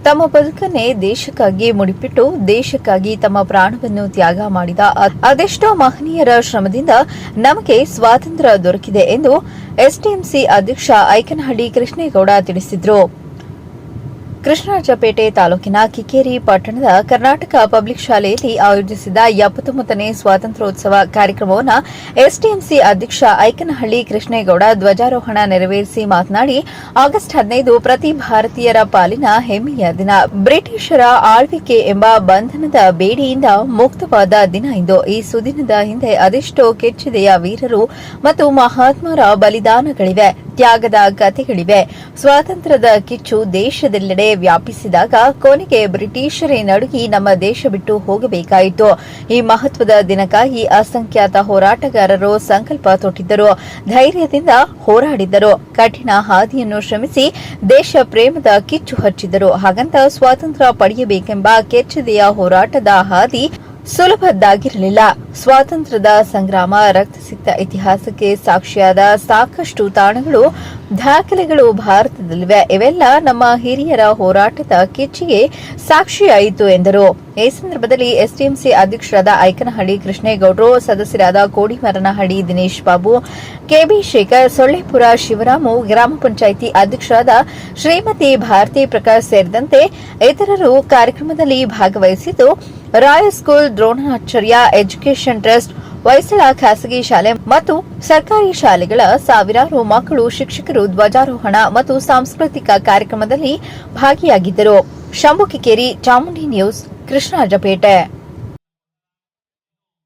ತಮ್ಮ ಬದುಕನ್ನೇ ದೇಶಕ್ಕಾಗಿ ಮುಡಿಪಿಟ್ಟು ದೇಶಕ್ಕಾಗಿ ತಮ್ಮ ಪ್ರಾಣವನ್ನು ತ್ಯಾಗ ಮಾಡಿದ ಅದೆಷ್ಟೋ ಮಹನೀಯರ ಶ್ರಮದಿಂದ ನಮಗೆ ಸ್ವಾತಂತ್ರ್ಯ ದೊರಕಿದೆ ಎಂದು ಎಸ್ಡಿಎಂಸಿ ಅಧ್ಯಕ್ಷ ಐಕನಹಳ್ಳಿ ಕೃಷ್ಣೇಗೌಡ ತಿಳಿಸಿದರು. ಕೃಷ್ಣರಾಜಪೇಟೆ ತಾಲೂಕಿನ ಕಿಕ್ಕೇರಿ ಪಟ್ಟಣದ ಕರ್ನಾಟಕ ಪಬ್ಲಿಕ್ ಶಾಲೆಯಲ್ಲಿ ಆಯೋಜಿಸಿದ 79ನೇ ಸ್ವಾತಂತ್ರ್ಯೋತ್ಸವ ಕಾರ್ಯಕ್ರಮವನ್ನು ಎಸ್ಡಿಎಂಸಿ ಅಧ್ಯಕ್ಷ ಐಕನಹಳ್ಳಿ ಕೃಷ್ಣೇಗೌಡ ಧ್ವಜಾರೋಹಣ ನೆರವೇರಿಸಿ ಮಾತನಾಡಿ, ಆಗಸ್ಟ್ 15 ಪ್ರತಿ ಭಾರತೀಯರ ಪಾಲಿನ ಹೆಮ್ಮೆಯ ದಿನ. ಬ್ರಿಟಿಷರ ಆಳ್ವಿಕೆ ಎಂಬ ಬಂಧನದ ಬೇಡಿಯಿಂದ ಮುಕ್ತವಾದ ದಿನ ಇಂದು. ಈ ಸುದಿನದ ಹಿಂದೆ ಅದೆಷ್ಟೋ ಕೆಚ್ಚೆದೆಯ ವೀರರು ಮತ್ತು ಮಹಾತ್ಮರ ಬಲಿದಾನಗಳಿವೆ, ತ್ಯಾಗದ ಕಥೆಗಳಿವೆ. ಸ್ವಾತಂತ್ರ್ಯದ ಕಿಚ್ಚು ದೇಶದೆಲ್ಲೆಡೆ ವ್ಯಾಪಿಸಿದಾಗ ಕೊನೆಗೆ ಬ್ರಿಟಿಷರೇ ನಡುಗಿ ನಮ್ಮ ದೇಶ ಬಿಟ್ಟು ಹೋಗಬೇಕಾಯಿತು. ಈ ಮಹತ್ವದ ದಿನಕ್ಕಾಗಿ ಅಸಂಖ್ಯಾತ ಹೋರಾಟಗಾರರು ಸಂಕಲ್ಪ ತೊಟ್ಟಿದ್ದರು, ಧೈರ್ಯದಿಂದ ಹೋರಾಡಿದ್ದರು, ಕಠಿಣ ಹಾದಿಯನ್ನು ಶ್ರಮಿಸಿ ದೇಶ ಪ್ರೇಮದ ಕಿಚ್ಚು ಹಚ್ಚಿದ್ದರು. ಹಾಗಂತ ಸ್ವಾತಂತ್ರ್ಯ ಪಡೆಯಬೇಕೆಂಬ ಕೆಚ್ಚೆದೆಯ ಹೋರಾಟದ ಹಾದಿ ಸುಲಭದ್ದಾಗಿರಲಿಲ್ಲ. ಸ್ವಾತಂತ್ರ್ಯದ ಸಂಗ್ರಾಮ ರಕ್ತಸಿಕ್ತ ಇತಿಹಾಸಕ್ಕೆ ಸಾಕ್ಷಿಯಾದ ಸಾಕಷ್ಟು ತಾಣಗಳು, ದಾಖಲೆಗಳು ಭಾರತದಲ್ಲಿವೆ. ಇವೆಲ್ಲ ನಮ್ಮ ಹಿರಿಯರ ಹೋರಾಟದ ಕಿಚ್ಚಿಗೆ ಸಾಕ್ಷಿಯಾಯಿತು ಎಂದರು. ಈ ಸಂದರ್ಭದಲ್ಲಿ ಎಸ್ಡಿಎಂಸಿ ಅಧ್ಯಕ್ಷರಾದ ಐಕನಹಳ್ಳಿ ಕೃಷ್ಣೇಗೌಡರು, ಸದಸ್ಯರಾದ ಕೋಡಿಮರನಹಳ್ಳಿ ದಿನೇಶ್ ಬಾಬು, ಕೆಬಿ ಶೇಖರ್, ಸೊಳ್ಳೆಪುರ ಶಿವರಾಮು, ಗ್ರಾಮ ಪಂಚಾಯಿತಿ ಅಧ್ಯಕ್ಷರಾದ ಶ್ರೀಮತಿ ಭಾರತಿ ಪ್ರಕಾಶ್ ಸೇರಿದಂತೆ ಇತರರು ಕಾರ್ಯಕ್ರಮದಲ್ಲಿ ಭಾಗವಹಿಸಿದ್ದು, royal school, Dronacharya education trust, Hoysala ಖಾಸಗಿ ಶಾಲೆ ಮತ್ತು ಸರ್ಕಾರಿ ಶಾಲೆಗಳ ಸಾವಿರಾರು ಮಕ್ಕಳು, ಶಿಕ್ಷಕರು ಧ್ವಜಾರೋಹಣ ಮತ್ತು ಸಾಂಸ್ಕೃತಿಕ ಕಾರ್ಯಕ್ರಮದಲ್ಲಿ ಭಾಗಿಯಾಗಿದ್ದರು. ಶಂಭು ಕಿಕ್ಕೇರಿ, ಚಾಮುಂಡಿ ನ್ಯೂಸ್, ಕೃಷ್ಣರಾಜಪೇಟೆ.